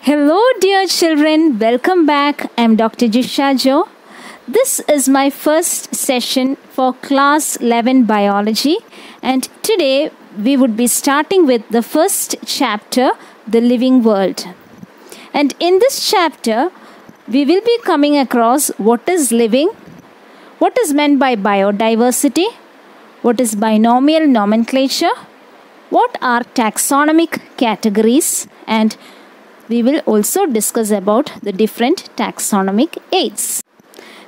Hello, dear children. Welcome back. I'm Dr. Jisha Jo. This is my first session for class 11 biology, and today we would be starting with the first chapter, the living world. And in this chapter, we will be coming across what is living, what is meant by biodiversity, what is binomial nomenclature, what are taxonomic categories, and we will also discuss about the different taxonomic aids.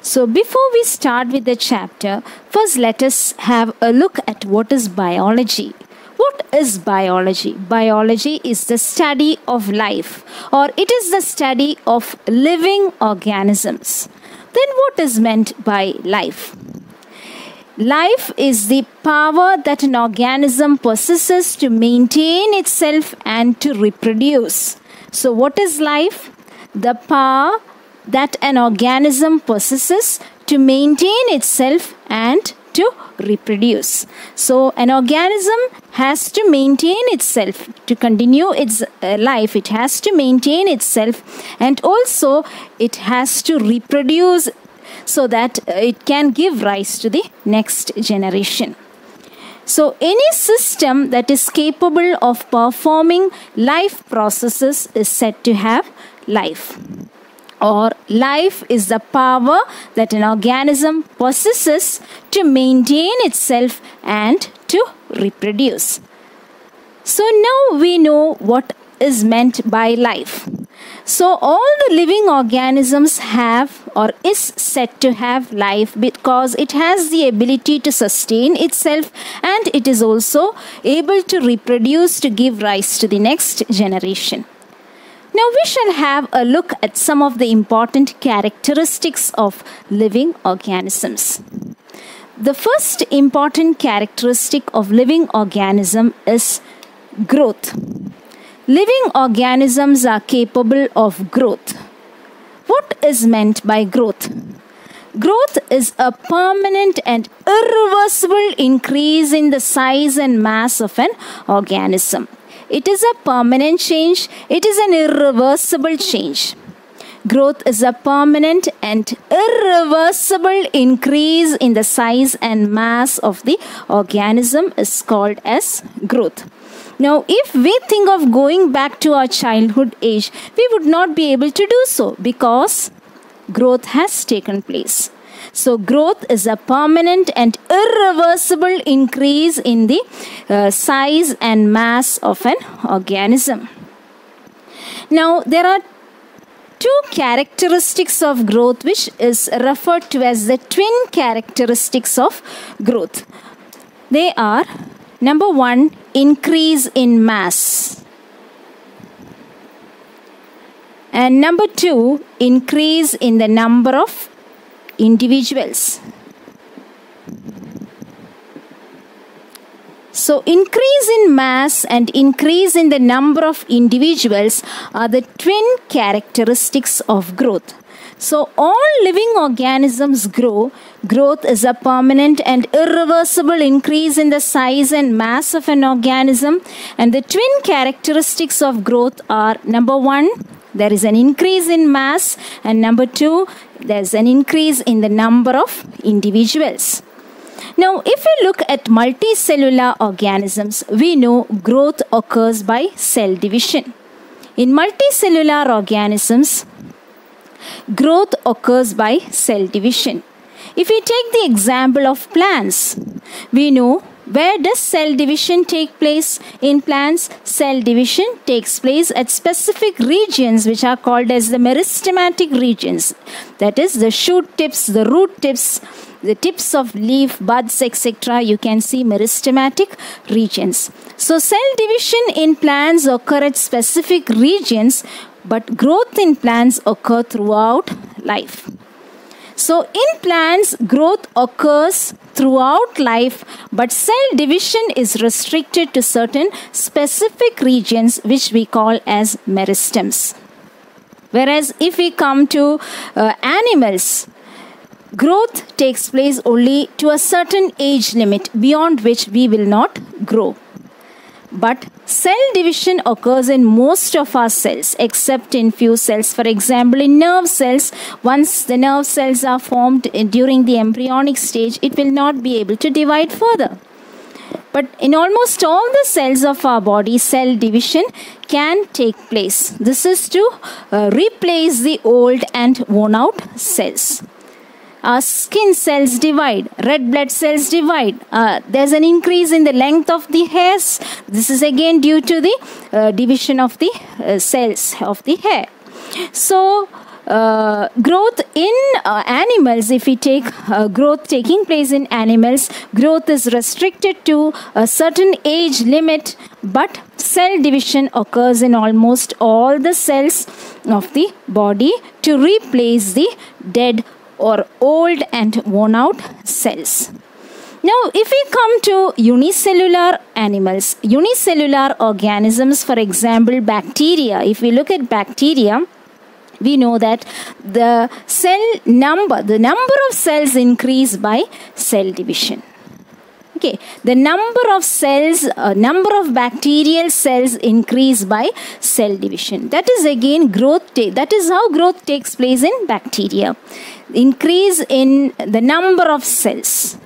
So before we start with the chapter, first let us have a look at what is biology. What is biology? Biology is the study of life, or it is the study of living organisms. Then what is meant by life? Life is the power that an organism possesses to maintain itself and to reproduce. So what is life? The power that an organism possesses to maintain itself and to reproduce. So an organism has to maintain itself to continue its life. It has to maintain itself, and also it has to reproduce so that it can give rise to the next generation. So any system that is capable of performing life processes is said to have life. Or life is the power that an organism possesses to maintain itself and to reproduce. So now we know what is meant by life. So all the living organisms have or is said to have life because it has the ability to sustain itself, and it is also able to reproduce to give rise to the next generation. Now we shall have a look at some of the important characteristics of living organisms. The first important characteristic of living organism is growth. Living organisms are capable of growth. What is meant by growth? Growth is a permanent and irreversible increase in the size and mass of an organism. It is a permanent change. It is an irreversible change. Growth is a permanent and irreversible increase in the size and mass of the organism is called as growth. Now, if we think of going back to our childhood age, we would not be able to do so because growth has taken place. So, growth is a permanent and irreversible increase in the size and mass of an organism. Now, there are two characteristics of growth which is referred to as the twin characteristics of growth. They are: number one, increase in mass. And number two, increase in the number of individuals. So increase in mass and increase in the number of individuals are the twin characteristics of growth. So all living organisms grow. Growth is a permanent and irreversible increase in the size and mass of an organism. And the twin characteristics of growth are: number one, there is an increase in mass, and number two, there is an increase in the number of individuals. Now, if we look at multicellular organisms, we know growth occurs by cell division. In multicellular organisms, growth occurs by cell division. If we take the example of plants, we know where does cell division take place? In plants, cell division takes place at specific regions which are called as the meristematic regions. That is the shoot tips, the root tips, the tips of leaf, buds, etc. You can see meristematic regions. So cell division in plants occur at specific regions, but growth in plants occur throughout life. So in plants, growth occurs throughout life, but cell division is restricted to certain specific regions which we call as meristems. Whereas if we come to animals, growth takes place only to a certain age limit beyond which we will not grow. But cell division occurs in most of our cells except in few cells. For example, in nerve cells, once the nerve cells are formed during the embryonic stage, it will not be able to divide further. But in almost all the cells of our body, cell division can take place. This is to replace the old and worn out cells. Our skin cells divide, red blood cells divide. There's an increase in the length of the hairs. This is again due to the division of the cells of the hair. So, growth in animals, if we take growth taking place in animals, growth is restricted to a certain age limit, but cell division occurs in almost all the cells of the body to replace the dead or old and worn out cells. Now, if we come to unicellular animals, unicellular organisms, for example, bacteria, if we look at bacteria, we know that the number of cells increase by cell division. Okay, the number of cells, number of bacterial cells increase by cell division. That is again growth. That is how growth takes place in bacteria. Increase in the number of cells.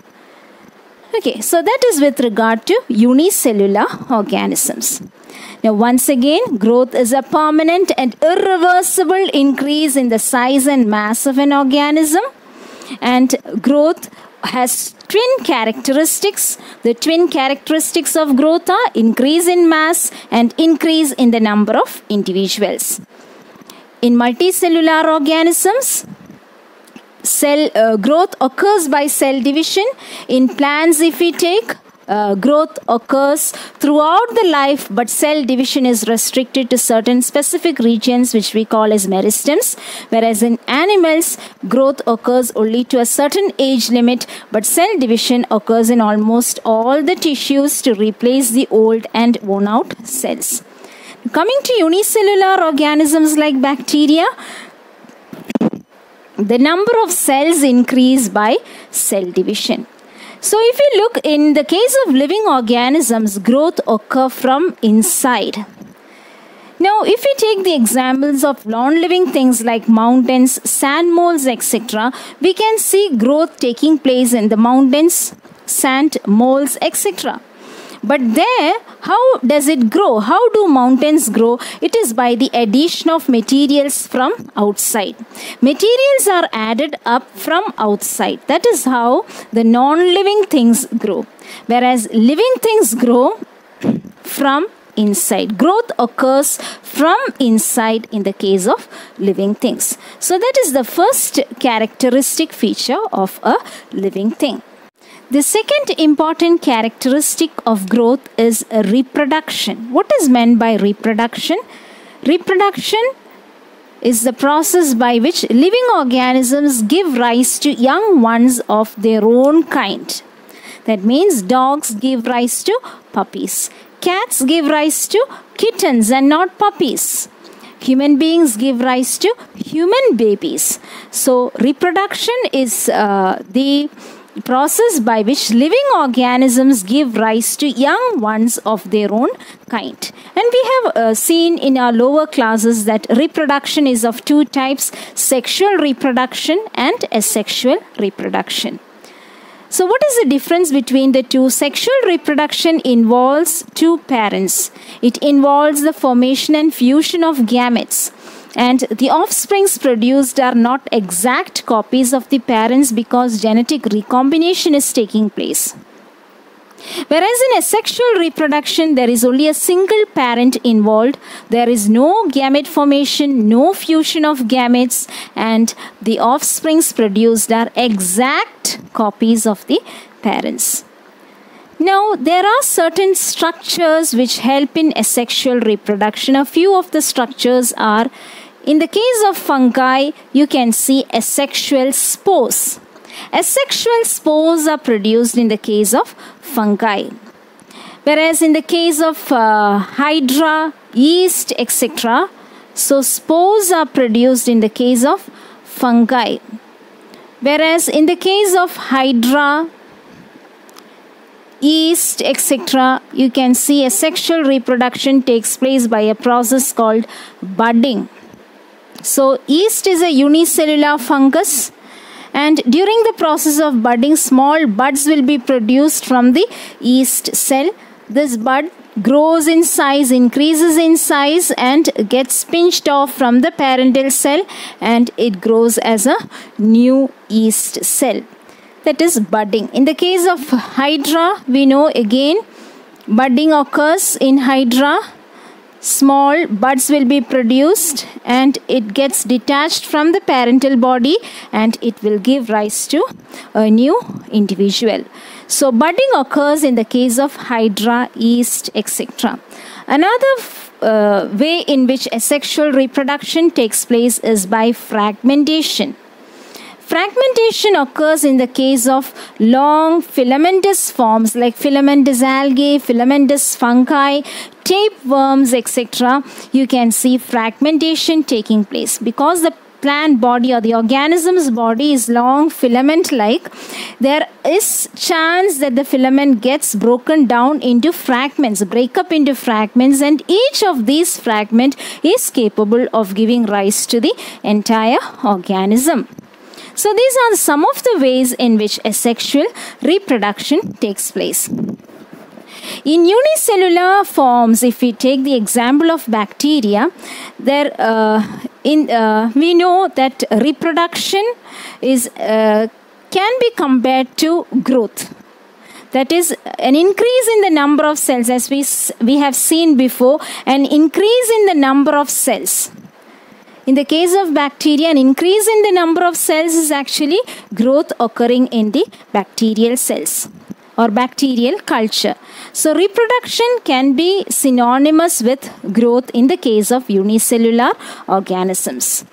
Okay, so that is with regard to unicellular organisms. Now, once again, growth is a permanent and irreversible increase in the size and mass of an organism, and growth has twin characteristics. The twin characteristics of growth are increase in mass and increase in the number of individuals. In multicellular organisms, growth occurs by cell division. In plants, if we take, growth occurs throughout the life, but cell division is restricted to certain specific regions which we call as meristems, whereas in animals, growth occurs only to a certain age limit, but cell division occurs in almost all the tissues to replace the old and worn out cells. Coming to unicellular organisms like bacteria, the number of cells increase by cell division. So if you look in the case of living organisms, growth occurs from inside. Now, if we take the examples of non-living things like mountains, sand moles, etc., we can see growth taking place in the mountains, sand moles, etc. But there, how does it grow? How do mountains grow? It is by the addition of materials from outside. Materials are added up from outside. That is how the non-living things grow. Whereas living things grow from inside. Growth occurs from inside in the case of living things. So that is the first characteristic feature of a living thing. The second important characteristic of growth is reproduction. What is meant by reproduction? Reproduction is the process by which living organisms give rise to young ones of their own kind. That means dogs give rise to puppies. Cats give rise to kittens and not puppies. Human beings give rise to human babies. So reproduction is the process by which living organisms give rise to young ones of their own kind. And we have seen in our lower classes that reproduction is of two types: sexual reproduction and asexual reproduction. So what is the difference between the two? Sexual reproduction involves two parents. It involves the formation and fusion of gametes. And the offsprings produced are not exact copies of the parents because genetic recombination is taking place. Whereas in asexual reproduction, there is only a single parent involved. There is no gamete formation, no fusion of gametes, and the offsprings produced are exact copies of the parents. Now, there are certain structures which help in asexual reproduction. A few of the structures are, in the case of fungi, you can see asexual spores. Asexual spores are produced in the case of fungi. Whereas in the case of hydra, yeast, etc., so spores are produced in the case of fungi. Whereas in the case of hydra, yeast, etc., you can see asexual reproduction takes place by a process called budding. So yeast is a unicellular fungus, and during the process of budding, small buds will be produced from the yeast cell. This bud grows in size, increases in size, and gets pinched off from the parental cell, and it grows as a new yeast cell. That is budding. In the case of Hydra, we know again budding occurs in Hydra. Small buds will be produced and it gets detached from the parental body, and it will give rise to a new individual. So budding occurs in the case of Hydra, yeast, etc. Another way in which asexual reproduction takes place is by fragmentation. Fragmentation occurs in the case of long filamentous forms like filamentous algae, filamentous fungi, tapeworms, etc. You can see fragmentation taking place because the plant body or the organism's body is long filament-like. There is chance that the filament gets broken down into fragments, break up into fragments, and each of these fragments is capable of giving rise to the entire organism. So these are some of the ways in which asexual reproduction takes place. In unicellular forms, if we take the example of bacteria, we know that reproduction is can be compared to growth. That is an increase in the number of cells, as we have seen before, an increase in the number of cells. In the case of bacteria, an increase in the number of cells is actually growth occurring in the bacterial cells or bacterial culture. So reproduction can be synonymous with growth in the case of unicellular organisms.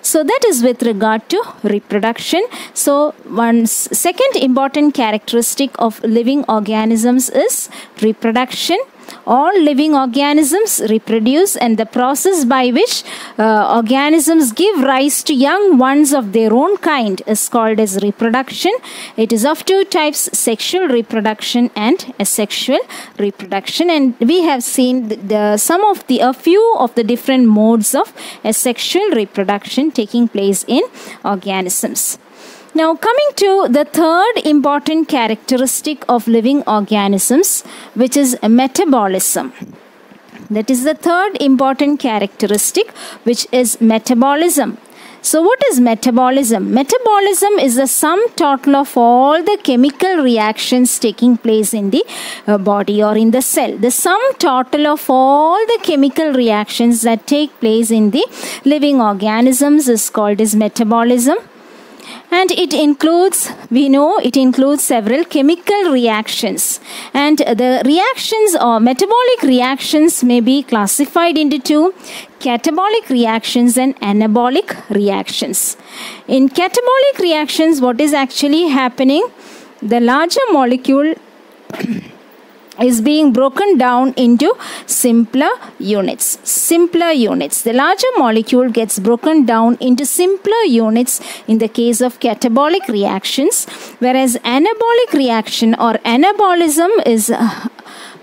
So that is with regard to reproduction. So one second important characteristic of living organisms is reproduction. All living organisms reproduce, and the process by which organisms give rise to young ones of their own kind is called as reproduction. It is of two types, sexual reproduction and asexual reproduction, and we have seen a few of the different modes of asexual reproduction taking place in organisms. Now coming to the third important characteristic of living organisms, which is metabolism. That is the third important characteristic, which is metabolism. So what is metabolism? Metabolism is the sum total of all the chemical reactions taking place in the body or in the cell. The sum total of all the chemical reactions that take place in the living organisms is called as metabolism. And it includes, we know it includes several chemical reactions, and the reactions or metabolic reactions may be classified into two: catabolic reactions and anabolic reactions. In catabolic reactions, what is actually happening? The larger molecule is being broken down into simpler units. The larger molecule gets broken down into simpler units in the case of catabolic reactions, whereas anabolic reaction or anabolism is a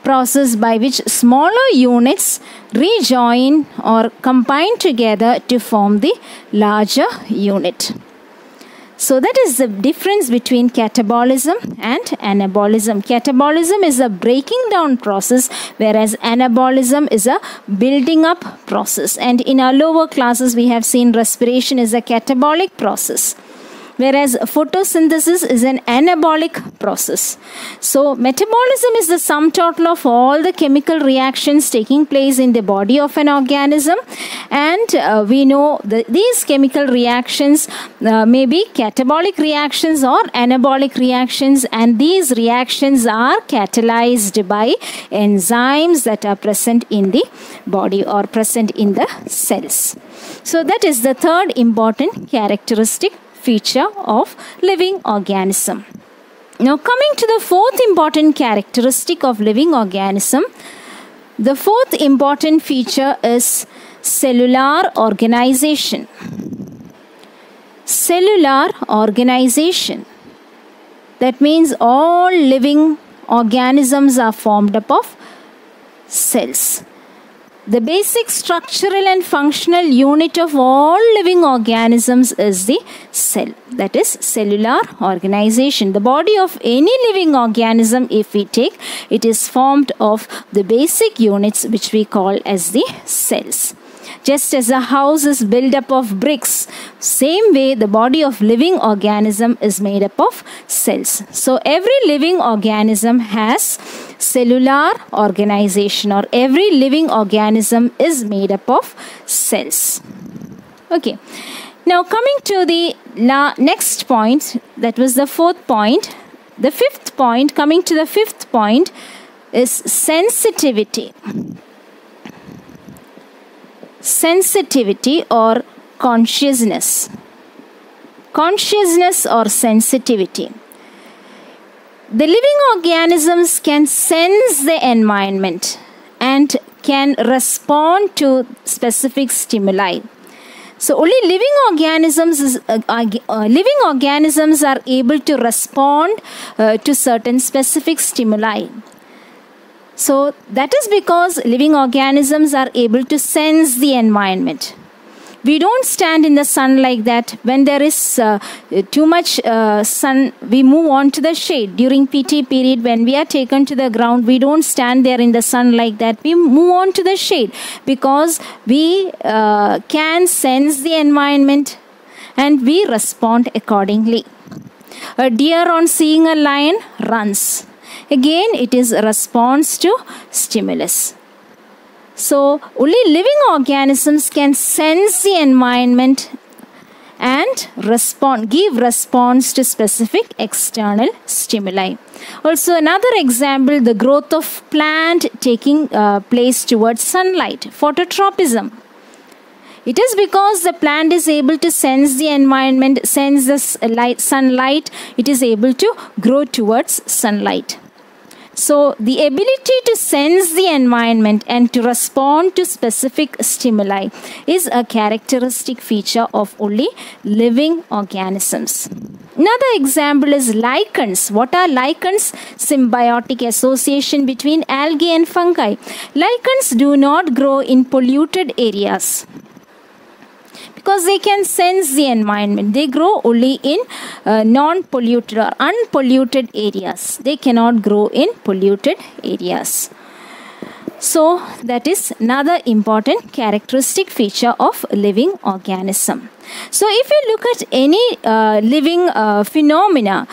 process by which smaller units rejoin or combine together to form the larger unit. So that is the difference between catabolism and anabolism. Catabolism is a breaking down process, whereas anabolism is a building up process. And in our lower classes, we have seen respiration is a catabolic process, whereas photosynthesis is an anabolic process. So metabolism is the sum total of all the chemical reactions taking place in the body of an organism, and we know that these chemical reactions may be catabolic reactions or anabolic reactions, and these reactions are catalyzed by enzymes that are present in the body or present in the cells. So that is the third important characteristic feature of living organism. Now coming to the fourth important characteristic of living organism, the fourth important feature is cellular organization. Cellular organization. That means all living organisms are formed up of cells. The basic structural and functional unit of all living organisms is the cell, that is cellular organization. The body of any living organism, if we take, it is formed of the basic units which we call as the cells. Just as a house is built up of bricks, same way the body of living organism is made up of cells. So every living organism has cellular organization, or every living organism is made up of cells. Okay. Now coming to the next point, that was the fourth point. The fifth point, coming to the fifth point, is sensitivity. Sensitivity or consciousness. Consciousness or sensitivity. The living organisms can sense the environment and can respond to specific stimuli. So only living organisms are able to respond to certain specific stimuli. So that is because living organisms are able to sense the environment. We don't stand in the sun like that. When there is too much sun, we move on to the shade. During PT period, when we are taken to the ground, we don't stand there in the sun like that. We move on to the shade because we can sense the environment and we respond accordingly. A deer, on seeing a lion, runs. Again, it is a response to stimulus. So, only living organisms can sense the environment and give response to specific external stimuli. Also, another example, the growth of plant taking place towards sunlight, phototropism. It is because the plant is able to sense the environment, sense the sunlight, it is able to grow towards sunlight. So, the ability to sense the environment and to respond to specific stimuli is a characteristic feature of only living organisms. Another example is lichens. What are lichens? Symbiotic association between algae and fungi. Lichens do not grow in polluted areas because they can sense the environment. They grow only in non-polluted or unpolluted areas. They cannot grow in polluted areas. So that is another important characteristic feature of living organism. So if you look at any living phenomena,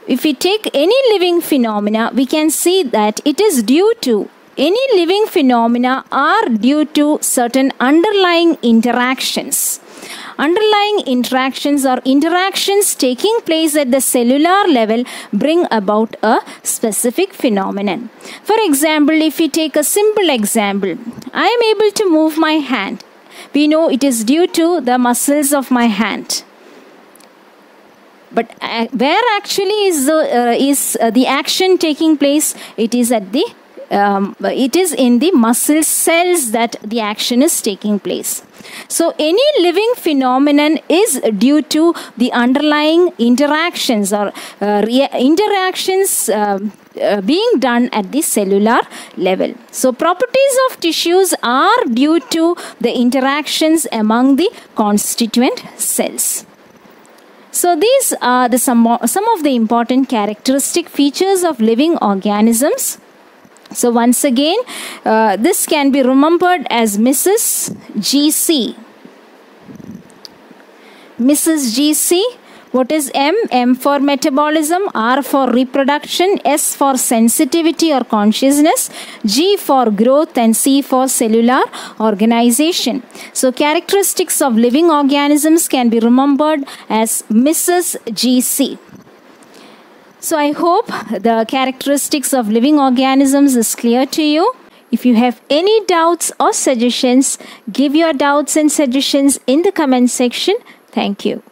if we take any living phenomena, we can see that it is due to any living phenomena are due to certain underlying interactions. Underlying interactions or interactions taking place at the cellular level bring about a specific phenomenon. For example, if we take a simple example, I am able to move my hand. We know it is due to the muscles of my hand. But where actually is the action taking place? It is at the it is in the muscle cells that the action is taking place. So any living phenomenon is due to the underlying interactions or interactions being done at the cellular level. So properties of tissues are due to the interactions among the constituent cells. So these are some of the important characteristic features of living organisms. So once again, this can be remembered as Mrs. GC. Mrs. GC, what is M? M for metabolism, R for reproduction, S for sensitivity or consciousness, G for growth, and C for cellular organization. So characteristics of living organisms can be remembered as Mrs. GC. So I hope the characteristics of living organisms is clear to you. If you have any doubts or suggestions, give your doubts and suggestions in the comment section. Thank you.